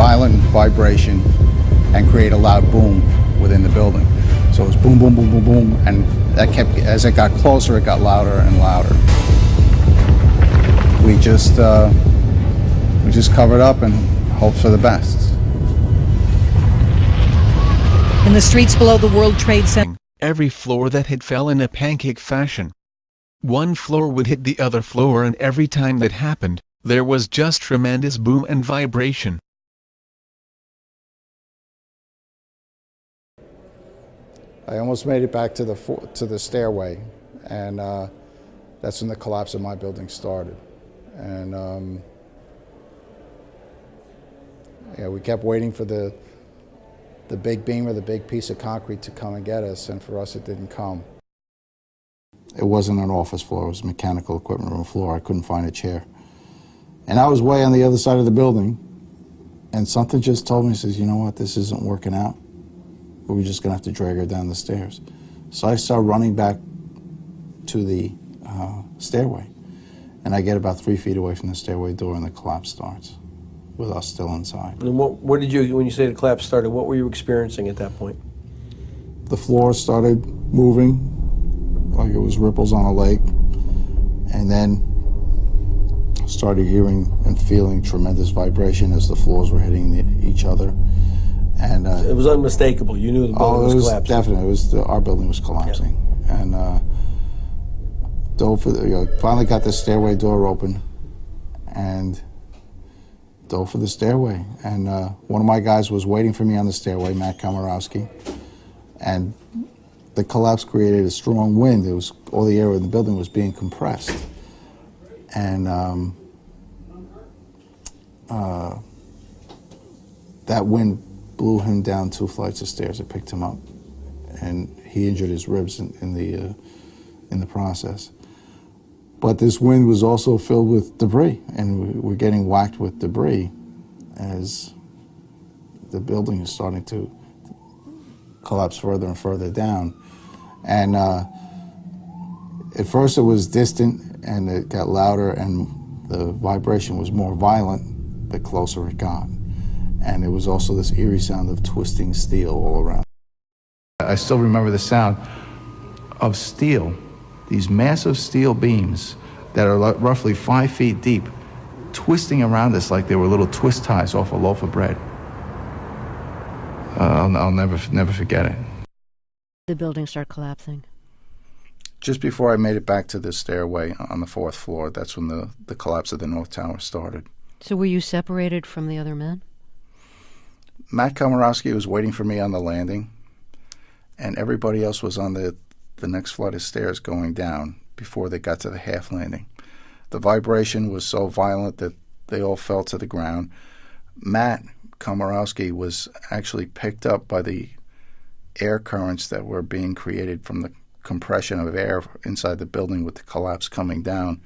violent vibration and create a loud boom within the building. So it was boom, boom, boom, boom, boom, and that kept, as it got closer, it got louder and louder. We just covered up and hoped for the best. In the streets below the World Trade Center, every floor that hit fell in a pancake fashion. One floor would hit the other floor, and every time that happened, there was just tremendous boom and vibration. I almost made it back to the stairway, and that's when the collapse of my building started. And yeah, we kept waiting for the big beam or the big piece of concrete to come and get us, and for us it didn't come. It wasn't an office floor, it was a mechanical equipment room floor. I couldn't find a chair. And I was way on the other side of the building, and something just told me, says, you know what, this isn't working out. We're just gonna have to drag her down the stairs. So I start running back to the stairway, and I get about 3 feet away from the stairway door, and the collapse starts, with us still inside. And what did you, when you say the collapse started, what were you experiencing at that point? The floor started moving like it was ripples on a lake, and then started hearing and feeling tremendous vibration as the floors were hitting each other. And it was unmistakable. You knew the building was collapsing. Definitely, it was our building was collapsing. Yeah. And finally got the stairway door open, and dove for the stairway. And one of my guys was waiting for me on the stairway, Matt Komorowski, and the collapse created a strong wind. It was all the air in the building was being compressed, and that wind blew him down 2 flights of stairs. It picked him up, and he injured his ribs in the process. But this wind was also filled with debris, and we're getting whacked with debris as the building is starting to collapse further and further down. And at first it was distant, and it got louder, and the vibration was more violent the closer it got. And it was also this eerie sound of twisting steel all around. I still remember the sound of steel, these massive steel beams that are roughly 5 feet deep, twisting around us like they were little twist ties off a loaf of bread. I'll never forget it. the building start collapsing? Just before I made it back to the stairway on the 4th floor, that's when the collapse of the North Tower started. So were you separated from the other men? Matt Komorowski was waiting for me on the landing, and everybody else was on the next flight of stairs going down before they got to the half landing. The vibration was so violent that they all fell to the ground. Matt Komorowski was actually picked up by the air currents that were being created from the compression of air inside the building with the collapse coming down,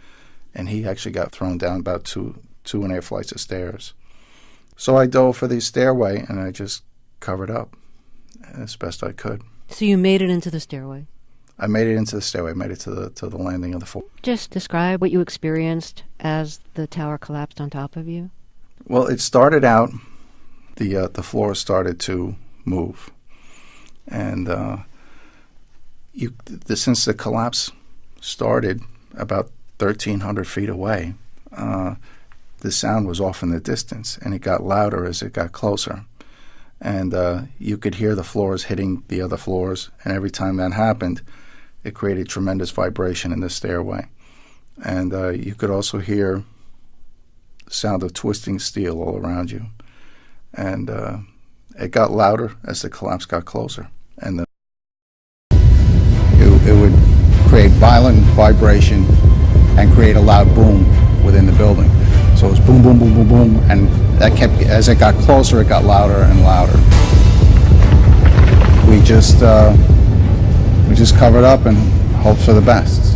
and he actually got thrown down about two and a half flights of stairs. So I dove for the stairway, and I just covered up as best I could. So you made it into the stairway? I made it into the stairway, made it to the landing of the floor. Just describe what you experienced as the tower collapsed on top of you. Well, it started out, the floor started to move, and since the collapse started about 1,300 feet away, the sound was off in the distance, and it got louder as it got closer. And you could hear the floors hitting the other floors, and every time that happened, it created tremendous vibration in the stairway. And you could also hear the sound of twisting steel all around you. And it got louder as the collapse got closer. And it would create violent vibration and create a loud boom within the building. So it was boom, boom, boom, boom, boom, and that kept, as it got closer, it got louder and louder. We just covered up and hoped for the best.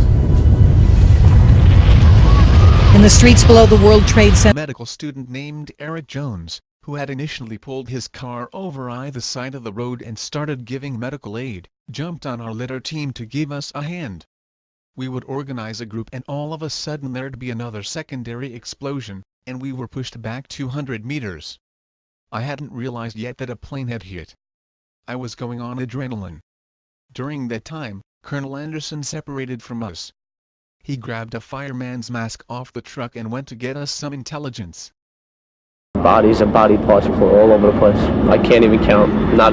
In the streets below the World Trade Center, A medical student named Eric Jones, who had initially pulled his car over the side of the road and started giving medical aid, jumped on our litter team to give us a hand. We would organize a group, and all of a sudden there'd be another secondary explosion, and we were pushed back 200 meters. I hadn't realized yet that a plane had hit. I was going on adrenaline. During that time, Colonel Anderson separated from us. He grabbed a fireman's mask off the truck and went to get us some intelligence. Bodies and body parts were all over the place. I can't even count. Not,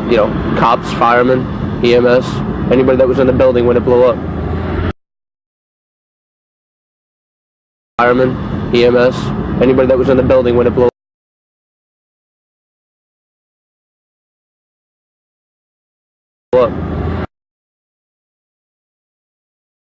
cops, firemen, EMS, anybody that was in the building when it blew up. Firemen, EMS, anybody that was in the building when it blew up.